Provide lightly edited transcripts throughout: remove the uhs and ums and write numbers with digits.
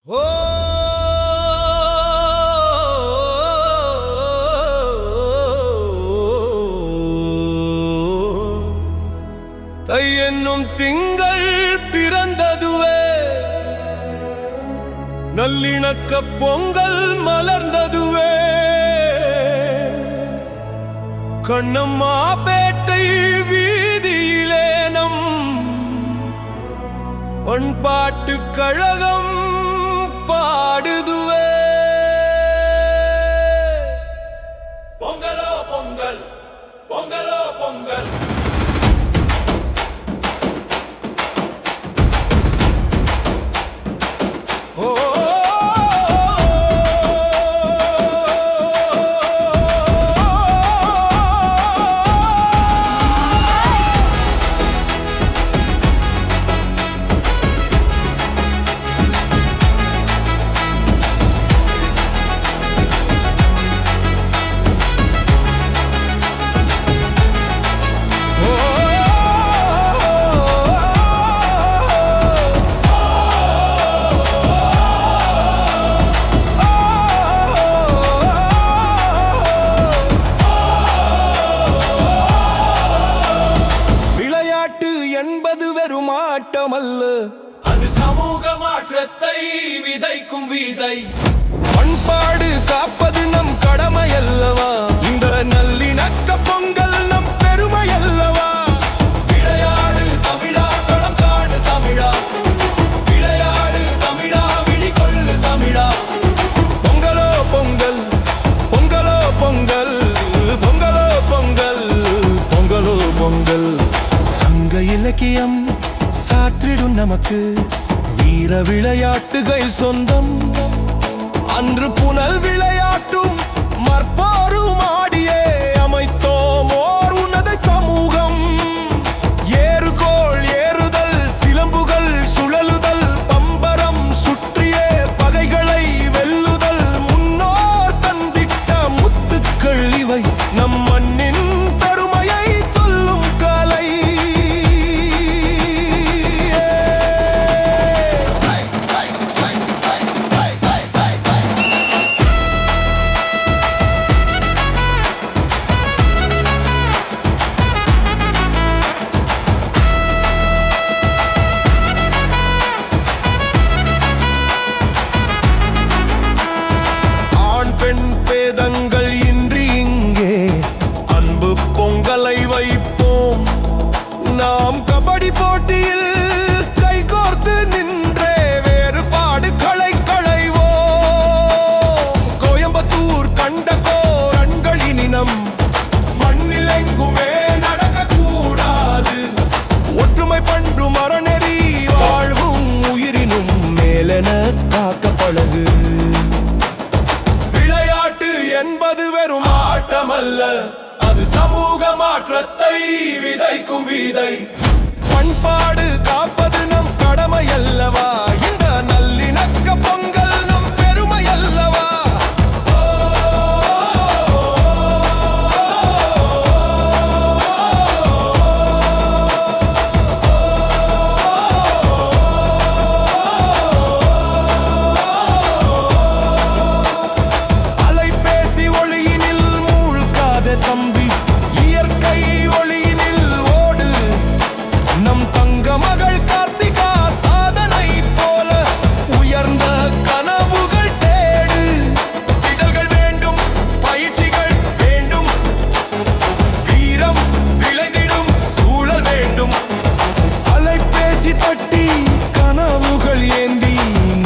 ஓ தை என்னும் திங்கள் பிறந்ததுவே, நல்லிணக்க பொங்கல் மலர்ந்ததுவே. கண்ணம்மா பேட்டை வீதியிலே நம் பண்பாட்டு கழகம் பாடுதுவே. பொங்கலோ பொங்கல், பொங்கலோ பொங்கல். என்பது வெறும் ஆட்டமல்ல, அது சமூக மாற்றத்தை விதைக்கும் விதை. பண்பாடு காப்பது நம் கடமை அல்லவா? இந்த நல்லிணக்க பொங்கல் நம் பெருமை அல்லவா? விளையாடு தமிழா, களம் காடு தமிழா, விளையாடு தமிழா, விழிகொள்ளு தமிழா. பொங்கலோ பொங்கல், பொங்கலோ பொங்கல், பொங்கலோ பொங்கல், பொங்கலோ பொங்கல். சங்க இலக்கியம் சாற்றிடும் நமக்கு வீர விளையாட்டுகள் சொந்தம். அன்று புனல் விளையாட்டும் மற்போரும் ஆடியே அமைத்தோம் ஓர் உன்னத சமூகம். ஏறுகோள் ஏறுதல், சிலம்புகள் சுழலுதல், பம்பரம் சுற்றியே பகைகளை வெல்லுதல், முன்னோர் தந்திட்ட முத்துக்கள் இவை. நம் மண்ணின் பெருமையை சொல்லும் கலை. பெண் பேதங்கள் இன்றி இங்கே அன்பு பொங்கலை வைப்போம். நாம் கபடி போட்டியில் கைகோர்த்து நின்றே வேறுபாடுகளை களைவோம். கோயம்புத்தூர் கண்ட கோரண்களினி நம் மண்ணில் எங்குமே நடக்கக்கூடாது. ஒற்றுமை பண்பு மரநெறி வாழ்வும் உயிரினும் மேலென காக்க பழகு. என்பது வெறும் ஆட்டமல்ல, அது சமூக மாற்றத்தை விதைக்கும் விதை. பண்பாடு காப்பது நம் கடமை அல்லவா? இந்த நல்லிணக்க பொங்கல் நம் பெருமை அல்லவா? தம்பி, இயற்கை ஒளியினில் ஓடு. நம் தங்க மகள் கார்த்திகா சாதனை போல உயர்ந்த கனவுகள் தேடு. திடல்கள் வேண்டும், பயிற்சிகள் வேண்டும், வீரம் விளைந்திடும் சூழல் வேண்டும். அலைபேசி தட்டி கனவுகள் ஏந்தி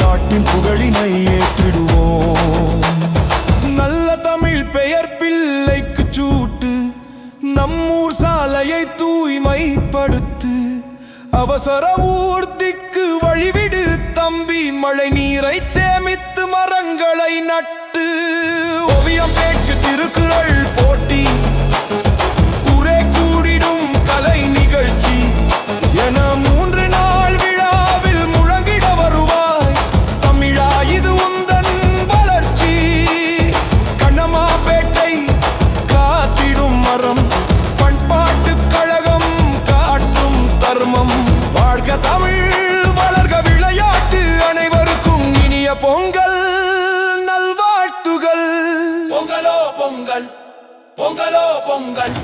நாட்டின் புகழினை ஏற்றிடுவோம். நல்ல தமிழ் பெயர் பிள்ளைக்கு சூட்டு, நம்மூர் சாலையை தூய்மைப்படுத்து. அவசர ஊர்திக்கு வழிவிடு தம்பி, மழை நீரை சேமித்து மரங்களை நட்டு. ஓவியம், பேச்சு, திருக்குறள் போட்டி, ஊரே கூடிடும் கலை நிகழ்ச்சி என 3 நாள் விழாவில் முழங்கிட வருவாய். தமிழா, இது உந்தன் வளர்ச்சி. கண்ணம்மா பேட்டை காத்திடும் மரம், பண்பாட்டு கழகம் காட்டும் தர்மம். வாழ்க தமிழ், வளர்க விளையாட்டு, அனைவருக்கும் இனிய பொங்கல் நல்வாழ்த்துகள். பொங்கலோ பொங்கல், பொங்கலோ பொங்கல்.